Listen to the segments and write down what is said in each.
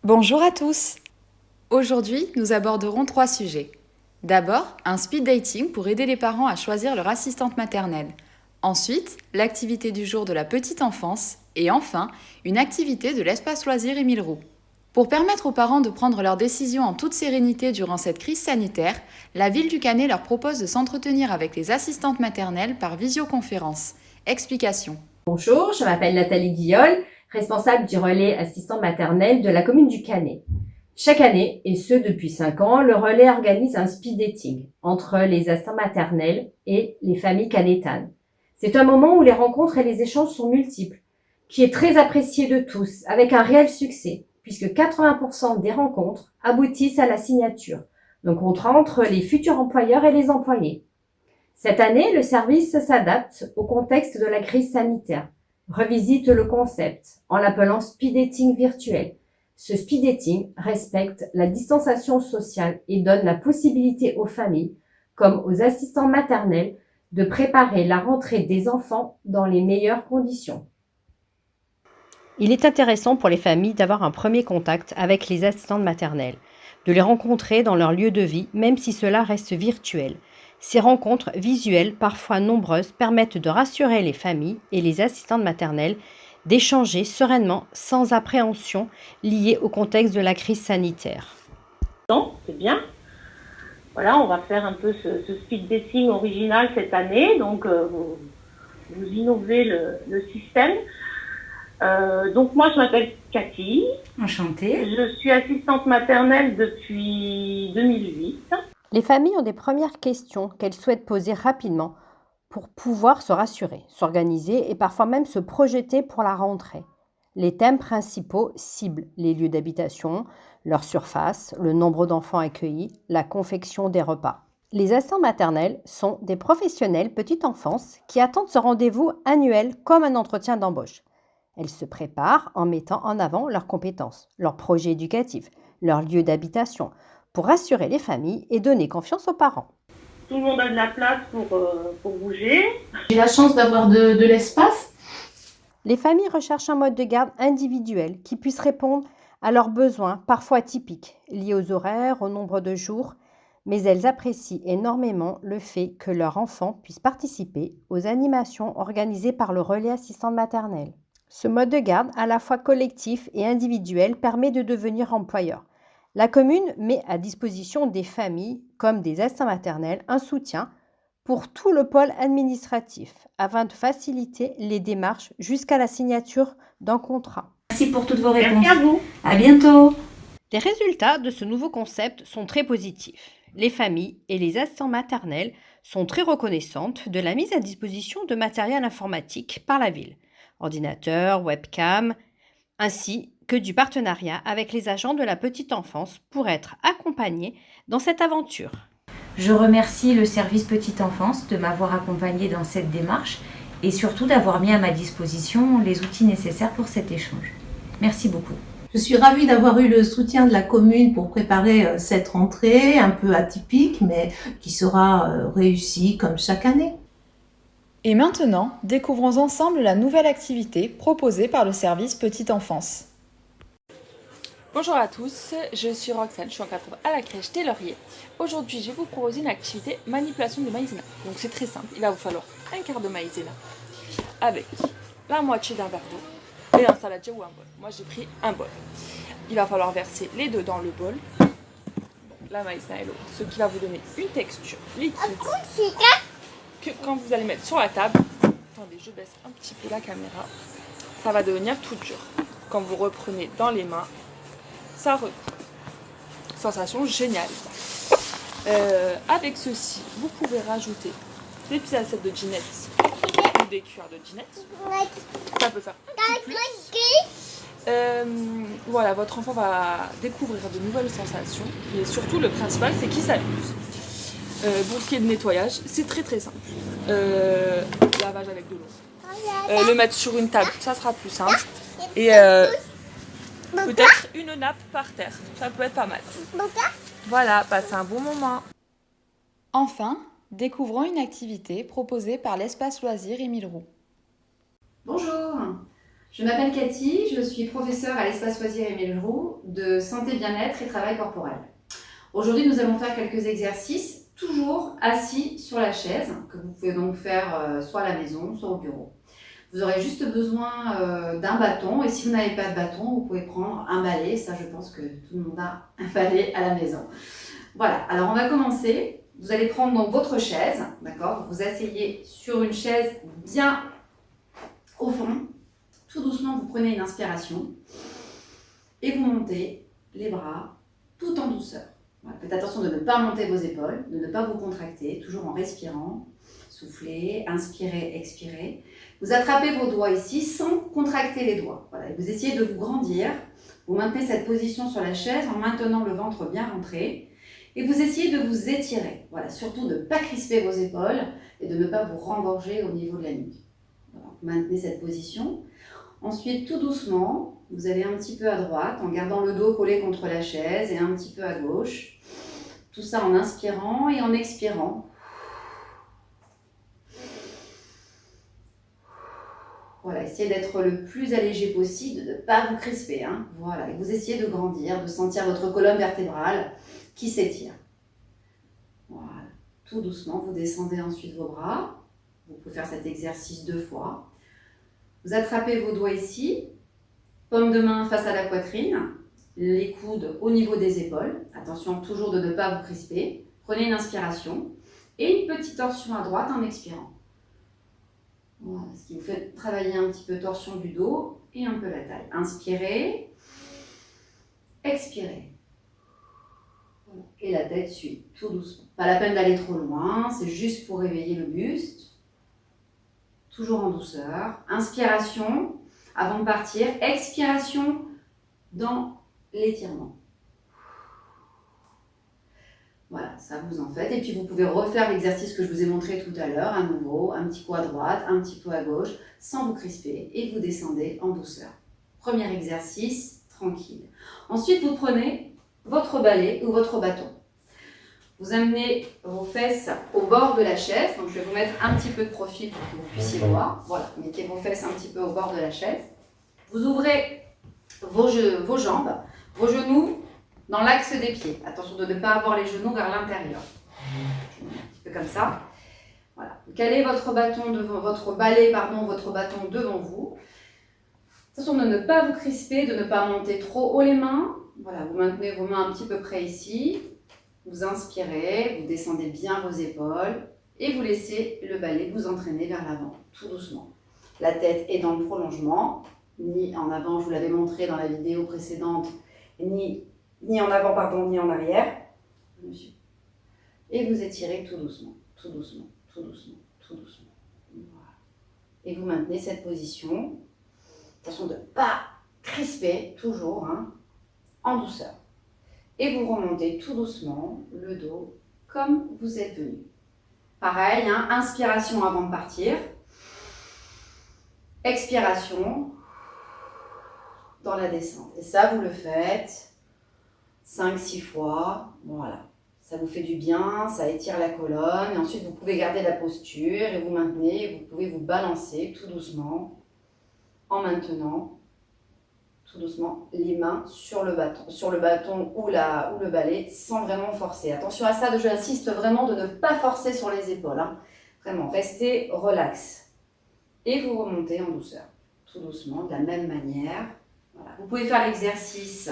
Bonjour à tous. Aujourd'hui, nous aborderons 3 sujets. D'abord, un speed dating pour aider les parents à choisir leur assistante maternelle. Ensuite, l'activité du jour de la petite enfance. Et enfin, une activité de l'espace loisir Émile Roux. Pour permettre aux parents de prendre leurs décisions en toute sérénité durant cette crise sanitaire, la ville du Canet leur propose de s'entretenir avec les assistantes maternelles par visioconférence. Explication. Bonjour, je m'appelle Nathalie Guillol, responsable du relais assistant maternel de la commune du Canet. Chaque année, et ce depuis 5 ans, le relais organise un speed dating entre les assistants maternels et les familles canétanes. C'est un moment où les rencontres et les échanges sont multiples, qui est très apprécié de tous, avec un réel succès, puisque 80% des rencontres aboutissent à la signature, donc entre les futurs employeurs et les employés. Cette année, le service s'adapte au contexte de la crise sanitaire, revisite le concept en l'appelant speed dating virtuel. Ce speed dating respecte la distanciation sociale et donne la possibilité aux familles, comme aux assistants maternels, de préparer la rentrée des enfants dans les meilleures conditions. Il est intéressant pour les familles d'avoir un premier contact avec les assistantes maternelles, de les rencontrer dans leur lieu de vie, même si cela reste virtuel. Ces rencontres visuelles, parfois nombreuses, permettent de rassurer les familles et les assistantes maternelles, d'échanger sereinement, sans appréhension liée au contexte de la crise sanitaire. C'est bien. Voilà, on va faire un peu ce speed dating original cette année. Donc, vous innovez le système. Donc, moi, je m'appelle Cathy. Enchantée. Je suis assistante maternelle depuis 2008. Les familles ont des premières questions qu'elles souhaitent poser rapidement pour pouvoir se rassurer, s'organiser et parfois même se projeter pour la rentrée. Les thèmes principaux ciblent les lieux d'habitation, leur surface, le nombre d'enfants accueillis, la confection des repas. Les assistants maternels sont des professionnels petite enfance qui attendent ce rendez-vous annuel comme un entretien d'embauche. Elles se préparent en mettant en avant leurs compétences, leurs projets éducatifs, leur lieu d'habitation, pour rassurer les familles et donner confiance aux parents. Tout le monde a de la place pour bouger. J'ai la chance d'avoir de l'espace. Les familles recherchent un mode de garde individuel qui puisse répondre à leurs besoins, parfois atypiques, liés aux horaires, au nombre de jours, mais elles apprécient énormément le fait que leur enfant puisse participer aux animations organisées par le relais assistant maternel. Ce mode de garde, à la fois collectif et individuel, permet de devenir employeur. La commune met à disposition des familles, comme des assistants maternels, un soutien pour tout le pôle administratif, afin de faciliter les démarches jusqu'à la signature d'un contrat. Merci pour toutes vos réponses. Merci à vous. À bientôt. Les résultats de ce nouveau concept sont très positifs. Les familles et les assistants maternels sont très reconnaissantes de la mise à disposition de matériel informatique par la ville, ordinateurs, webcam, ainsi que du partenariat avec les agents de la petite enfance pour être accompagnés dans cette aventure. Je remercie le service Petite Enfance de m'avoir accompagnée dans cette démarche et surtout d'avoir mis à ma disposition les outils nécessaires pour cet échange. Merci beaucoup. Je suis ravie d'avoir eu le soutien de la commune pour préparer cette rentrée un peu atypique, mais qui sera réussie comme chaque année. Et maintenant, découvrons ensemble la nouvelle activité proposée par le service Petite Enfance. Bonjour à tous, je suis Roxane, je suis encadrante à la crèche des Lauriers. Aujourd'hui, je vais vous proposer une activité manipulation de maïzena. Donc c'est très simple, il va vous falloir un quart de maïzena avec la moitié d'un verre d'eau et un saladier ou un bol. Moi j'ai pris un bol. Il va falloir verser les deux dans le bol, la maïzena et l'eau, ce qui va vous donner une texture liquide que quand vous allez mettre sur la table, attendez je baisse un petit peu la caméra, ça va devenir tout dur. Quand vous reprenez dans les mains, ça reprend. Sensation géniale. Avec ceci, vous pouvez rajouter des petites assiettes de Ginette ou des cuillères de Ginette. Ça peut faire un petit plus. Voilà, votre enfant va découvrir de nouvelles sensations. Mais surtout, le principal, c'est qu'il s'amuse. Pour ce qui est de nettoyage, c'est très très simple. Lavage avec de l'eau. Le mettre sur une table, ça sera plus simple. Et peut-être une nappe par terre, ça peut être pas mal. Voilà, passez un bon moment. Enfin, découvrons une activité proposée par l'espace loisir Émile Roux. Bonjour, Je m'appelle Cathy, je suis professeure à l'espace loisirs Émile Roux de santé, bien-être et travail corporel. Aujourd'hui, nous allons faire quelques exercices, toujours assis sur la chaise, que vous pouvez donc faire soit à la maison, soit au bureau. Vous aurez juste besoin d'un bâton, et si vous n'avez pas de bâton, vous pouvez prendre un balai. Ça, je pense que tout le monde a un balai à la maison. Voilà, alors on va commencer. Vous allez prendre donc votre chaise, d'accord? Vous vous asseyez sur une chaise bien au fond. Tout doucement, vous prenez une inspiration et vous montez les bras tout en douceur. Voilà. Faites attention de ne pas monter vos épaules, de ne pas vous contracter, toujours en respirant. Soufflez, inspirez, expirez. Vous attrapez vos doigts ici sans contracter les doigts. Voilà. Et vous essayez de vous grandir. Vous maintenez cette position sur la chaise en maintenant le ventre bien rentré. Et vous essayez de vous étirer. Voilà. Surtout de ne pas crisper vos épaules et de ne pas vous rengorger au niveau de la nuque. Voilà. Vous maintenez cette position. Ensuite, tout doucement, vous allez un petit peu à droite en gardant le dos collé contre la chaise et un petit peu à gauche. Tout ça en inspirant et en expirant. Voilà, essayez d'être le plus allégé possible, de ne pas vous crisper. Hein. Voilà, et vous essayez de grandir, de sentir votre colonne vertébrale qui s'étire. Voilà, tout doucement, vous descendez ensuite vos bras. Vous pouvez faire cet exercice 2 fois. Vous attrapez vos doigts ici, paume de main face à la poitrine, les coudes au niveau des épaules. Attention toujours de ne pas vous crisper. Prenez une inspiration et une petite torsion à droite en expirant. Voilà, ce qui vous fait travailler un petit peu torsion du dos et un peu la taille. Inspirez, expirez. Voilà. Et la tête suit, tout doucement. Pas la peine d'aller trop loin, c'est juste pour réveiller le buste. Toujours en douceur. Inspiration avant de partir. Expiration dans l'étirement. Voilà, ça vous en faites. Et puis vous pouvez refaire l'exercice que je vous ai montré tout à l'heure, à nouveau. Un petit coup à droite, un petit peu à gauche, sans vous crisper. Et vous descendez en douceur. Premier exercice, tranquille. Ensuite, vous prenez votre balai ou votre bâton. Vous amenez vos fesses au bord de la chaise. Donc je vais vous mettre un petit peu de profil pour que vous puissiez voir. Voilà, mettez vos fesses un petit peu au bord de la chaise. Vous ouvrez vos jambes, vos genoux dans l'axe des pieds. Attention de ne pas avoir les genoux vers l'intérieur. Je mets un petit peu comme ça. Voilà. Vous calez votre bâton devant, votre bâton devant vous. Attention de ne pas vous crisper, de ne pas monter trop haut les mains. Voilà, vous maintenez vos mains un petit peu près ici. Vous inspirez, vous descendez bien vos épaules et vous laissez le balai vous entraîner vers l'avant, tout doucement. La tête est dans le prolongement, ni en avant, je vous l'avais montré dans la vidéo précédente, ni en avant, ni en arrière. Et vous étirez tout doucement, tout doucement, tout doucement, tout doucement. Voilà. Et vous maintenez cette position. Attention de ne pas crisper, toujours, hein, en douceur. Et vous remontez tout doucement le dos comme vous êtes venu. Pareil, hein, inspiration avant de partir. Expiration dans la descente. Et ça, vous le faites 5-6 fois. Voilà. Ça vous fait du bien, ça étire la colonne. Et ensuite, vous pouvez garder la posture et vous maintenez. Vous pouvez vous balancer tout doucement en maintenant tout doucement les mains sur le bâton ou le balai sans vraiment forcer. Attention à ça, j'insiste vraiment de ne pas forcer sur les épaules. Hein. Vraiment, restez relax. Et vous remontez en douceur, tout doucement, de la même manière. Voilà. Vous pouvez faire l'exercice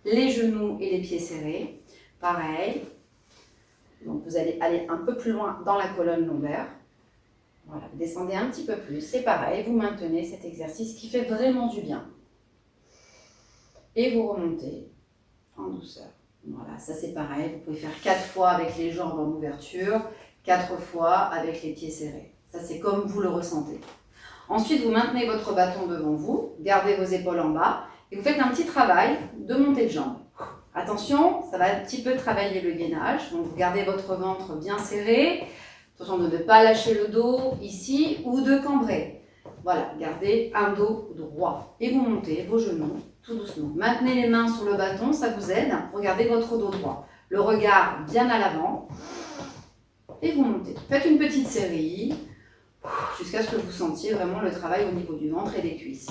les genoux et les pieds serrés. Pareil. Donc vous allez aller un peu plus loin dans la colonne lombaire. Voilà, vous descendez un petit peu plus. C'est pareil, vous maintenez cet exercice qui fait vraiment du bien. Et vous remontez en douceur. Voilà, ça c'est pareil. Vous pouvez faire 4 fois avec les jambes en ouverture, 4 fois avec les pieds serrés. Ça c'est comme vous le ressentez. Ensuite, vous maintenez votre bâton devant vous, gardez vos épaules en bas et vous faites un petit travail de montée de jambes. Attention, ça va un petit peu travailler le gainage. Donc vous gardez votre ventre bien serré. Attention de ne pas lâcher le dos ici ou de cambrer. Voilà, gardez un dos droit. Et vous montez vos genoux tout doucement. Maintenez les mains sur le bâton, ça vous aide. Regardez votre dos droit. Le regard bien à l'avant. Et vous montez. Faites une petite série jusqu'à ce que vous sentiez vraiment le travail au niveau du ventre et des cuisses.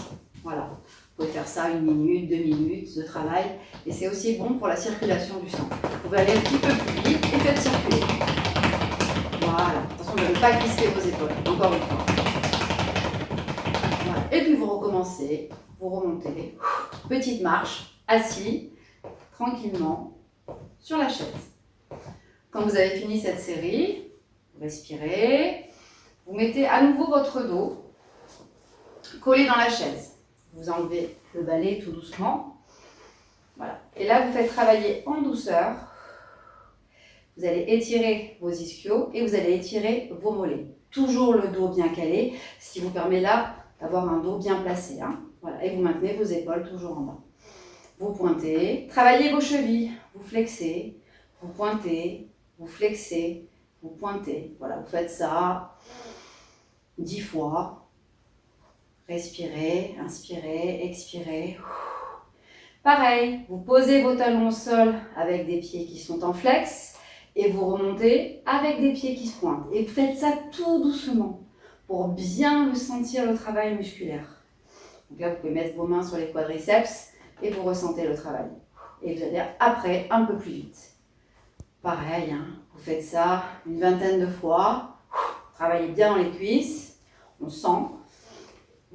Voilà. Vous pouvez faire ça 1 minute, 2 minutes de travail. Et c'est aussi bon pour la circulation du sang. Vous pouvez aller un petit peu plus vite et faites circuler. Voilà. Attention de ne pas crisper vos épaules. Encore une fois. Voilà. Et puis vous recommencez. Vous remontez. Petite marche. Assis. Tranquillement. Sur la chaise. Quand vous avez fini cette série, vous respirez. Vous mettez à nouveau votre dos collé dans la chaise. Vous enlevez le balai tout doucement. Voilà. Et là, vous faites travailler en douceur. Vous allez étirer vos ischios et vous allez étirer vos mollets. Toujours le dos bien calé, ce qui vous permet là d'avoir un dos bien placé. Hein. Voilà. Et vous maintenez vos épaules toujours en bas. Vous pointez. Travaillez vos chevilles. Vous flexez. Vous pointez. Vous flexez. Vous pointez. Voilà. Vous faites ça 10 fois. Respirez, inspirez, expirez. Pareil, vous posez vos talons au sol avec des pieds qui sont en flex et vous remontez avec des pieds qui se pointent. Et vous faites ça tout doucement pour bien le sentir, le travail musculaire. Donc là, vous pouvez mettre vos mains sur les quadriceps et vous ressentez le travail. Et vous allez après un peu plus vite. Pareil, hein, vous faites ça une 20aine de fois. Travaillez bien dans les cuisses, on sent.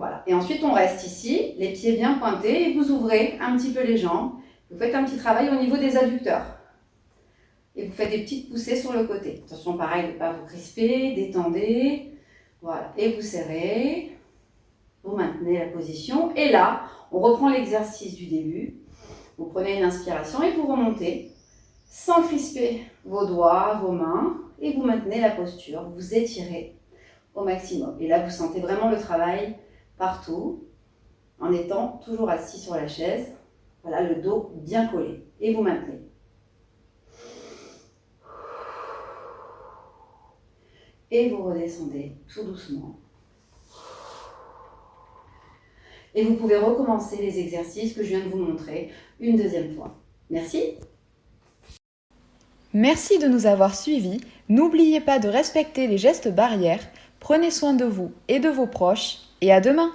Voilà. Et ensuite, on reste ici, les pieds bien pointés, et vous ouvrez un petit peu les jambes. Vous faites un petit travail au niveau des adducteurs. Et vous faites des petites poussées sur le côté. Attention, pareil, de ne pas vous crisper, détendez. Voilà. Et vous serrez. Vous maintenez la position. Et là, on reprend l'exercice du début. Vous prenez une inspiration et vous remontez. Sans crisper vos doigts, vos mains. Et vous maintenez la posture. Vous étirez au maximum. Et là, vous sentez vraiment le travail partout, en étant toujours assis sur la chaise. Voilà, le dos bien collé. Et vous maintenez. Et vous redescendez tout doucement. Et vous pouvez recommencer les exercices que je viens de vous montrer une deuxième fois. Merci. Merci de nous avoir suivis. N'oubliez pas de respecter les gestes barrières. Prenez soin de vous et de vos proches. Et à demain!